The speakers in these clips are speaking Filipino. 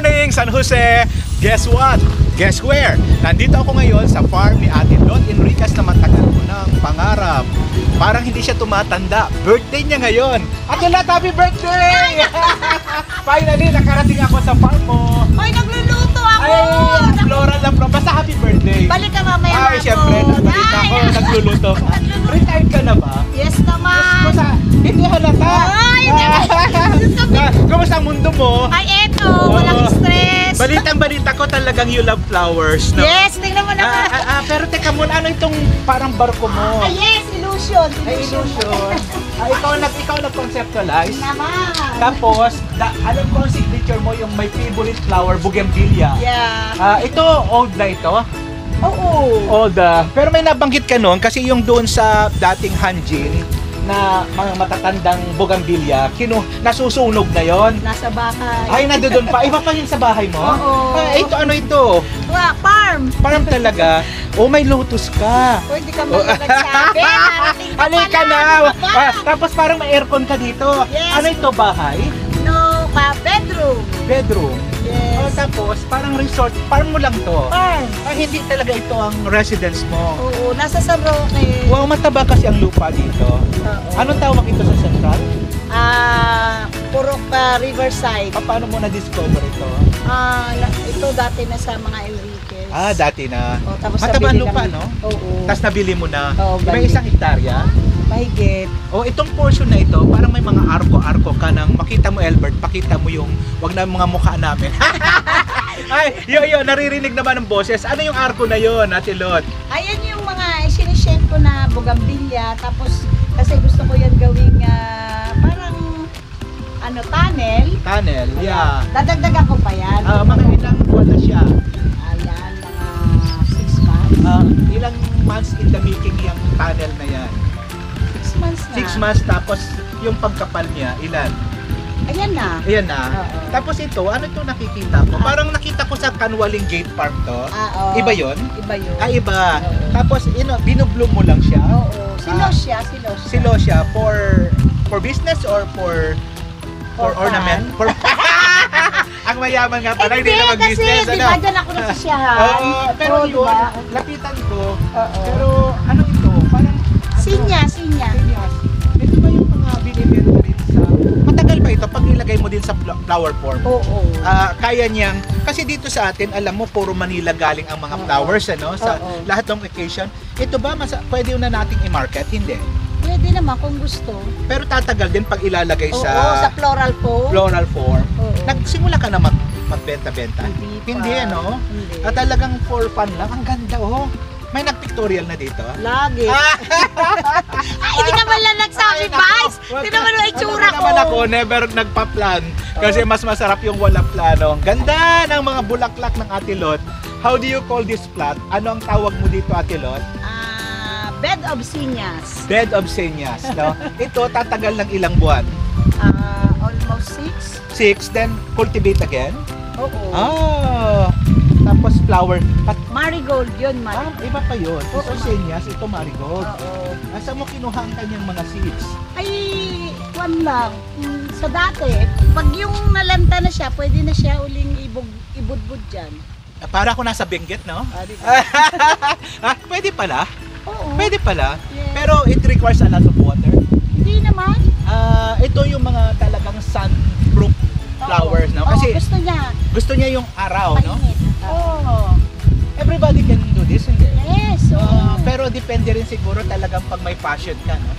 Morning, San Jose! Guess what? Guess where? Nandito ako ngayon sa farm ni Ate Lot Enriquez na matagal ko ng pangarap. Parang hindi siya tumatanda. Birthday niya ngayon. Ate Lot, happy birthday! Finally, nakarating ako sa farm mo. Ay, nagluluto ako! Ay, floral lang from. Basta happy birthday. Balik ka mamaya ako. Ay, syempre, nakita ko, nagluluto ka. Retired ka na ba? Yes naman! Hindi halata. Ay, Kumusta ang mundo mo? Ay, eto, walang stress. Balitang-balita ko talagang you love flowers, no? Yes, tingnan mo naman. Pero teka muna, ano itong parang barko mo? Ay, yes, illusion. Ay, illusion. Ikaw nag-conceptualize. Naman. Tapos, alam ko ang signature mo, yung my favorite flower, bougainvillea. Yeah. Ito, old na ito? Oo. Old. Pero may nabanggit ka nun, kasi yung doon sa dating Hanjin, na mga matatandang bougainvillea, nasusunog na yon. Nasa bahay. Ay, nandoon pa. Iba pa yun sa bahay mo? Oo. Ito, ano ito? Farm. Farm talaga. Oh, may lotus ka. Pwede ka mga nagsabi. Halika na. Tapos parang may aircon ka dito. Yes. Ano ito, bahay? No, bedroom. Bedroom. Yes. Tapos parang resort. Farm mo lang to. Farm. Hindi talaga ito ang residence mo. Oo, nasa San Roque. Wow, mataba kasi ang lupa dito. Oo. Anong tawag ito sa Central? Purok Riverside. Paano mo na-discover ito? Ito dati na sa mga Enriquez. Dati na. Oh, tapos mataba ang nabili lupa, lang- no? Oo. Tapos nabili mo na. Oo, May bali. 1 hektarya. Mahigit. Itong portion na ito, parang may mga arko-arko ka nang makita mo, Albert, pakita mo yung, wag na mga mukha namin. Ay, yun, naririnig naman ng boses. Ano yung arko na yun, Ate Lot? Ayan yung mga sinishare ko na bougainvillea. Tapos, kasi gusto ko yan gawing parang tunnel. Tunnel, yeah. Dadagdagan ko pa yan. Mga ilang buwan na siya? Ayan, mga 6 months. Ilang months in the making yung tunnel na yan? 6 months na. 6 months, tapos yung pagkapal niya, ilan? Ayan na. Ayan na. Oo. Tapos ito, ano ito nakikita ko? Parang nakita ko sa Kanwaling Gate Farm to. Oo. Iba yun? Iba yun. Iba. Oo. Tapos, binubloom mo lang siya? Oo. Silosya. Silo siya for business or for ornament? Ang mayaman nga pala, hindi na mag-business. Kasi, di ba dyan ako nasasyahan? Pero Oo, yun, diba? lapitan ko. Oo. Pero ano ito? Parang Sinya. Sinyas. Ito ba yung mga binibenta rin sa... Matagal pa ito pag ilagay mo din sa flower form? Oo. Kaya niyang, kasi dito sa atin, alam mo, puro Manila galing ang mga flowers, ano? Sa Oo. lahat ng occasion. Ito ba, pwede na nating i-market? Hindi. Pwede naman kung gusto. Pero tatagal din pag ilalagay Oo, sa sa floral po. floral form. Oo. Nagsimula ka na magbenta-benta? Hindi pa. Ano? Hindi. Talagang for fun lang. Ang ganda, oh. May nag-pictorial na dito. Lagi. Ay, hindi naman lang nagsabi, Vice. Hindi naman ang itsura ko. naman ako, never nagpa-plan. Kasi mas masarap yung walang plano. Ang ganda ng mga bulaklak ng Ate Lot. How do you call this plant? Ano ang tawag mo dito, Ate Lot? Bed of Sinyas. Bed of Senyas, no? Ito, tatagal ng ilang buwan? Almost 6. 6, then cultivate again? Oo. Tapos flower. Marigold yun, Iba pa yun. Oo. Ito Senyas, ito marigold. Oo. Saan mo kinuha ang kanyang mga seeds? Ay, kwan lang. Sa dati, pag yung nalanta na siya, pwede na siya uling ibudbud dyan. Para ako nasa Benguet, no? Diba? Pwede pala. Oo. Pwede pala. Yes. Pero it requires a lot of water. Hindi naman. Ito yung mga talagang sun-proof flowers, no? Oo, Kasi gusto niya yung araw, no? mainit. Oh. Everybody can do this, hindi? Yes. oo. Pero depende rin siguro talagang pag may passion ka, no?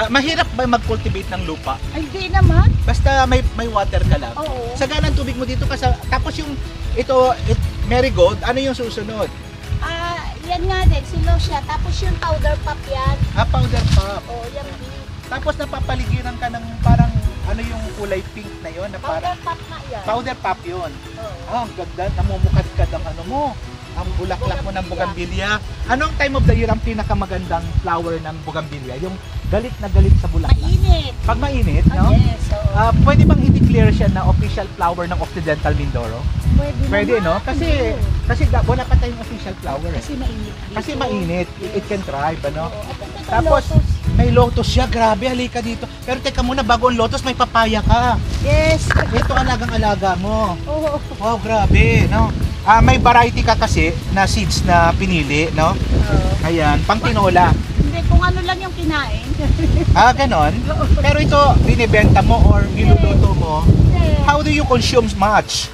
Mahirap ba mag-cultivate ng lupa? Ay, hindi naman. Basta may water ka lang. Oo. Sagana ang tubig mo dito kasi tapos yung marigold, ano yung susunod? Yan nga din, silosya. Tapos yung powder pop yan. Powder puff. Oo, yan din. Tapos napapaligiran ka ng parang ano yung kulay pink na yon na Powder parang pop na yan. powder puff yun. Oo. Ang ganda, namumukadkad ang ano mo. Ang bulaklak mo ng bougainvillea. Anong time of the year ang pinakamagandang flower ng bougainvillea? Yung galit na galit sa bulaklak. Mainit. Pag mainit, no? Yes, oo. Pwede bang i-declare siya na official flower ng Occidental Mindoro? Pwede, naman. no? Kasi wala pa tayong official flower. Kasi mainit. Kasi mainit, it can thrive, ano? Oo. At ito, Tapos, lotus. May lotus siya, grabe, halika dito. Pero teka muna, bago ang lotus, may papaya ka. Yes. Ito alagang-alaga mo. Oo. Wow, grabe, no? May variety ka kasi na seeds na pinili, no? Oo. Ayan, pang tinola. Hindi, kung ano lang yung kinain. Ganon. Pero ito, binibenta mo or niluluto mo. How do you consume much?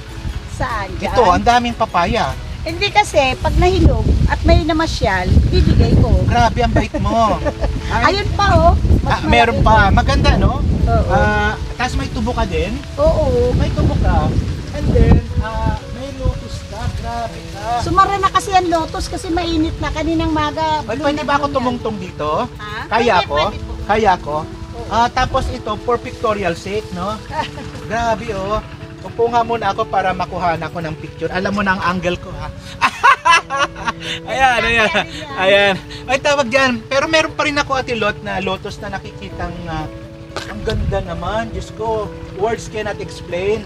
Saan? Dyan? Ito, ang daming papaya. Hindi kasi, pag nahinog at may namasyal, bibigay ko. Grabe, ang bait mo. Ayun pa oh. Mas Meron malaki. pa. Maganda, no? Oo. Tapos may tubo ka din. Oo. May tubo ka. And then, may lotus ka. Grabe ka. Sumara na kasi ang lotus kasi mainit na kaninang maga. Ay, pwede ba ako tumungtong dito? Ha? Kaya Pwede, ko? pwede po. Kaya ko? Oo. Tapos ito, for pictorial sake, no? Grabe, oh. Upo nga muna ako para makuha ako ng picture. Alam mo na ang angle ko, ha? Ayan. Ay, tawag dyan. Pero meron pa rin ako, Ate Lot, na lotus na nakikitang ang ganda naman. Diyos ko, words cannot explain.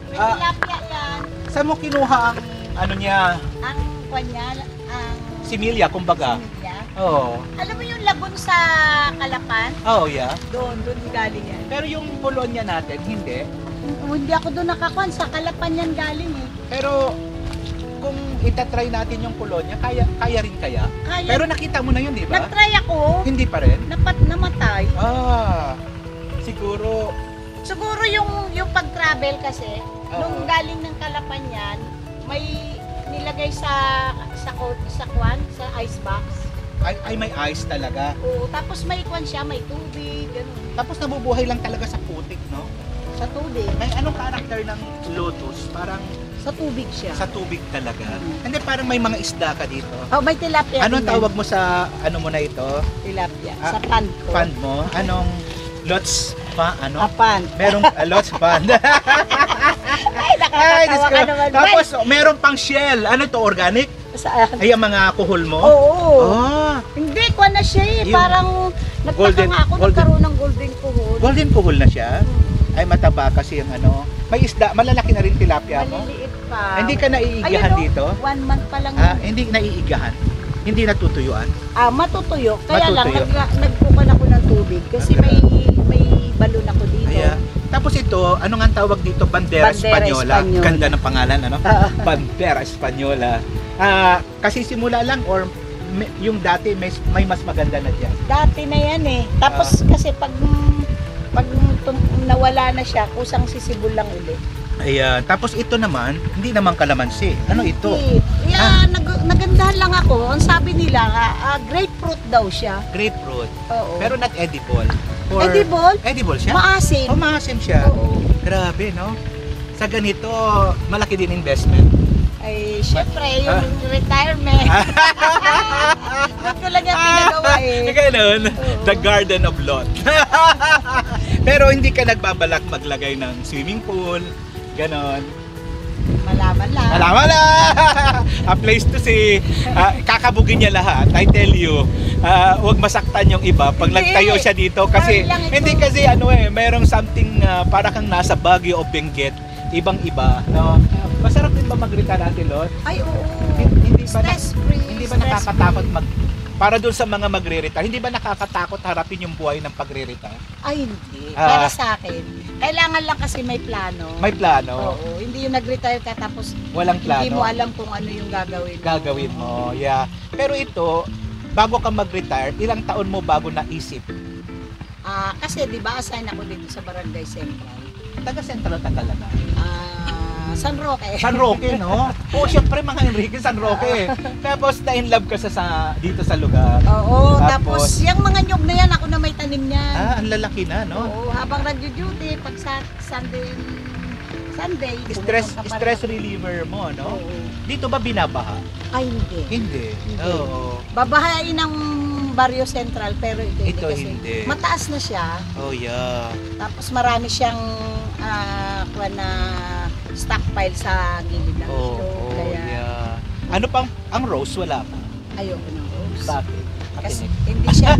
May tilapia yan. Saan mo kinuha ang ano niya? Ang kanya, ang Similya, kumbaga. similya. Oo. Alam mo yung lagun sa Kalapan? Oh, yeah. Doon galing yan. Pero yung Polonia natin, hindi. Hindi ako doon nakakuan, sa Kalapan yan galing eh. Pero kung itatry natin yung Polonia, kaya rin kaya? Kaya, Pero nakita mo na yun, di ba? nag-try ako, Hindi pa rin? namatay. Siguro, Siguro yung pag-travel kasi, Oo. nung galing ng Kalapan yan, may nilagay sa ice box. ay may ice talaga. Oo, tapos may kwan siya, may tubig, gano'n. Tapos nabubuhay lang talaga sa putik, no? Sa tubig. May anong karakter ng lotus? Parang Sa tubig siya. sa tubig talaga. Hindi, parang may mga isda ka dito. Oh, may tilapia. Anong din yan. tawag mo sa ano mo na ito? Tilapia. Ah, sa pan ko. Fund mo? Anong lots pa? Ano? Pan. Merong lots fund. Ay, nakakatawa Diyos ko. ka naman. Tapos, meron pang shell. Ano to, organic? Sa, Ay, ang mga kuhol mo? oo. Ah, Hindi, kwan na siya eh. Yung Parang, nagtaka golden- nga ako, golden- nagkaroon ng golden kuhol. golden kuhol na siya. Ay, mataba kasi yung ano. May isda, malalaki na rin tilapia mo. Maliliit pa. Hindi ka naiigahan Ayun, oh, dito? 1 month pa lang. Hindi naiigahan. Hindi natutuyuan. Matutuyo. Kaya lang, Matutuyo. nagbukan ako ng tubig. Kasi Okay. may balon ako dito. Ayan. Tapos ito, ano nga ang tawag dito? Bandera Bandera Española. Española. Ganda ng pangalan, ano? Bandera Española. Kasi simula lang or yung dati may mas maganda na dyan. Dati na yan eh. Tapos kasi pag nawala na siya, kusang sisibol lang ulit. Ayan. Tapos ito naman, hindi naman kalamansi. Ano ito? Hindi. Nagandahan lang ako. Ang sabi nila, grapefruit daw siya. Grapefruit. Oo. Pero not edible. Edible? Edible siya? Maasim. Maasim siya. Oo. Grabe, no? Sa ganito, malaki din investment. Ay, syempre, yung retirement. Ito lang yung pinagawa eh. Ganun. Oo. The Garden of Lot. Pero hindi ka nagbabalak maglagay ng swimming pool. Ganon. Malaman lang. Alaman na! A place to see. Kakabugin niya lahat. I tell you. Huwag masaktan yung iba pag Hindi. nagtayo siya dito. Kasi, Parang lang ito. hindi kasi merong something para kang nasa Baguio o Benguet. Ibang-iba. No? Masarap din ba mag-retire, Ate Lot? Ay, oo. Hindi ba, Stress-free. hindi ba nakakatakot para doon sa mga magre-retire, hindi ba nakakatakot harapin yung buhay ng pagre-retire? Ay, hindi. Ah. Para sa akin. Kailangan lang kasi may plano. May plano? Oo. Hindi yung nag-retire ka tapos Walang plano? hindi mo alam kung ano yung gagawin mo. Gagawin mo, yeah. Pero ito, bago ka mag-retire, ilang taon mo bago naisip? Kasi di ba assign ako dito sa Barangay Central. Taga Central ka talaga. San Roque. San Roque, no? Oo, syempre mga Enrique, San Roque. Tapos na in love ka dito sa lugar. Oo, Tapos, tapos yung mga nyog na yan, ako na may tanim niyan. ang lalaki na, no? Oo, habang nagjo-duty, pag sa Sunday, Stress pumupunta pa stress rin. reliever mo, Oo. no? Dito ba binabaha? Ay, hindi. Hindi. Hindi. Oo. Babahain ng Barrio Central, pero ito, Ito kasi hindi. mataas na siya. Oh, yeah. Tapos marami siyang na stockpile sa gilid ng Oh, ilog. Kaya yeah. Ano pang, ang rose wala pa? ayoko ng rose. Bakit? Kasi Makinig. hindi siya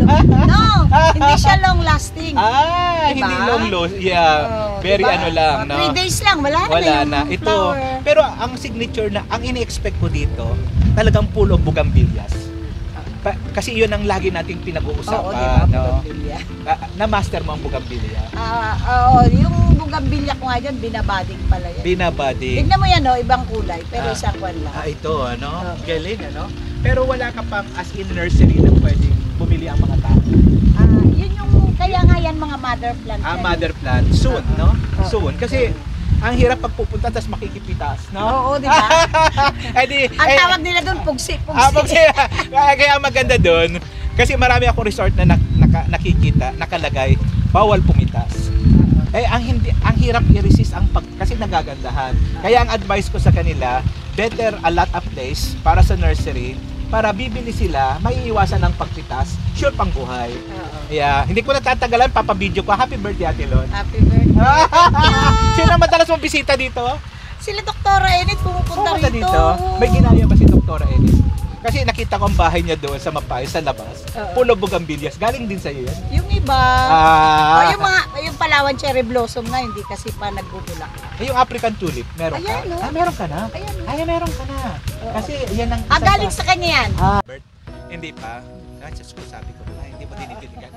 hindi siya long lasting. Hindi Diba? long loss. Yeah. Oh, Very diba? ano lang, no? 3 days lang, wala Wala yung na. Ito, flower. pero ang signature na, ang ini-expect ko dito, talagang full of bugambillas. Kasi yun ang lagi nating pinag-uusapan. Oo, di ba? No? Bougainvillea. Na-master mo ang bougainvillea. Oo, yung bougainvillea ko nga dyan, binabading pala yan. Binabadi. Tignan mo yan, no? Ibang kulay, pero Ah. isang kwan lang. Ito, ano? Oo. Galing, ano? Pero wala ka pang as in nursery na pwedeng bumili ang mga tao. Yun yung, kaya nga yan mga mother plant. yan. Mother plant. Soon, no? Oo. Soon. Kasi, ang hirap pag pupunta tapos makikipitas, no? Oo, di ba? Ang eh, tawag nila doon, pugsi. kaya maganda doon. Kasi marami akong resort na nakikita, nakalagay, bawal pumitas. Ang hirap i-resist kasi nagagandahan. Kaya ang advice ko sa kanila, better a lot of place para sa nursery, para bibili sila, maiiwasan ang pagpitas, sure pang buhay. Oo. Yeah, hindi ko natatagalan, papabideo ko. Happy birthday, Ate Lon. Happy birthday. Sino madalas mong bisita dito? Sila Doktora Enid pumupunta Pumunta rito. dito. May ginaya ba si Doktora Enid? Kasi nakita ko ang bahay niya doon sa Mapay, sa labas. Oo. Puno bugambillas. Galing din sa iyo yan? Yung iba, yung Palawan cherry blossom na, hindi kasi pa nagbubulak. Yung African tulip, meron ka? Ayan, no? Meron ka na? Ayan. Meron ka na. Oo. Kasi yan ang Galing sa kanya yan. Hindi pa. Just ko sabi ko na, hindi mo dinidiligan.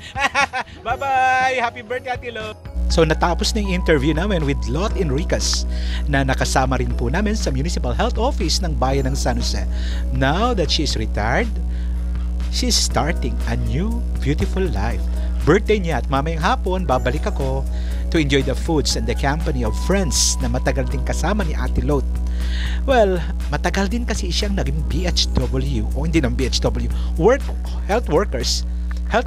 Bye-bye! Happy birthday, Ate Lo! So natapos na yung interview namin with Lot Enricas na nakasama rin po namin sa Municipal Health Office ng Bayan ng San Jose. Now that she's retired, she's starting a new beautiful life. Birthday niya at mamayang hapon, babalik ako to enjoy the foods and the company of friends na matagal din kasama ni Ate Lot. Well, matagal din kasi siyang naging BHW o hindi ng BHW, health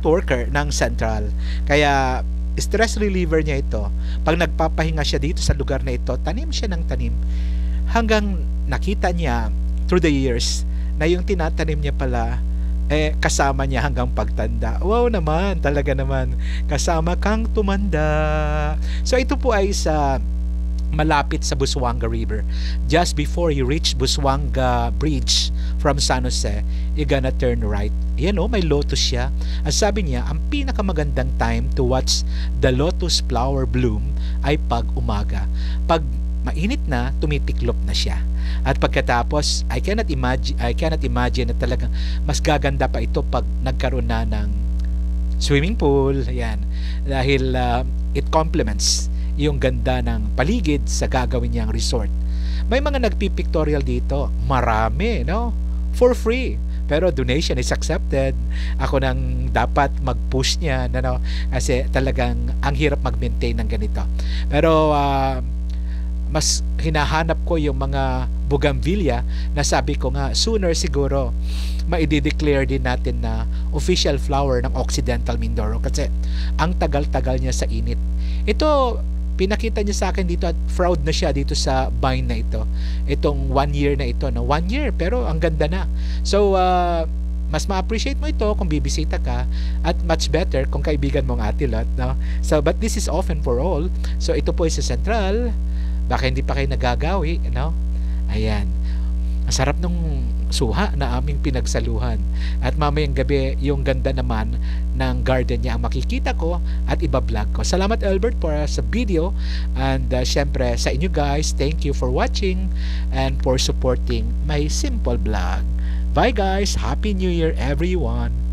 worker ng Central. Kaya stress reliever niya ito. Pag nagpapahinga siya dito sa lugar na ito, tanim siya ng tanim. Hanggang nakita niya through the years na yung tinatanim niya pala kasama niya hanggang pagtanda. Wow naman, talaga naman. Kasama kang tumanda. So ito po ay sa malapit sa Busuanga River. Just before you reach Busuanga Bridge from San Jose, you're gonna turn right. Yan may lotus siya. At sabi niya, ang pinakamagandang time to watch the lotus flower bloom ay pag umaga. Pag mainit na, tumitiklop na siya. At pagkatapos, I cannot imagine na talagang mas gaganda pa ito pag nagkaroon na ng swimming pool. Yan. Dahil it complements yung ganda ng paligid sa gagawin niyang resort. May mga nagpipictorial dito. Marami, no? For free. Pero donation is accepted. Ako nang dapat mag-push niya, no? Kasi talagang ang hirap mag-maintain ng ganito. Pero mas hinahanap ko yung mga bougainvillea na sabi ko nga, sooner siguro maidi-declare din natin na official flower ng Occidental Mindoro kasi ang tagal-tagal niya sa init. Ito, pinakita niya sa akin dito at proud na siya dito sa vine na ito. Itong 1 year na ito. 1 year pero ang ganda na. So, mas ma-appreciate mo ito kung bibisita ka at much better kung kaibigan mo ang Ate Lot. No? So, but this is often for all. So, ito po ay sa Central. Baka hindi pa kayo nagagawi. No? Ayan. Ang sarap ng suha na aming pinagsaluhan. At mamayang gabi, yung ganda naman ng garden niya ang makikita ko at iba-vlog ko. Salamat Albert for sa video and syempre sa inyo guys, thank you for watching and for supporting my simple vlog. Bye guys! Happy New Year everyone!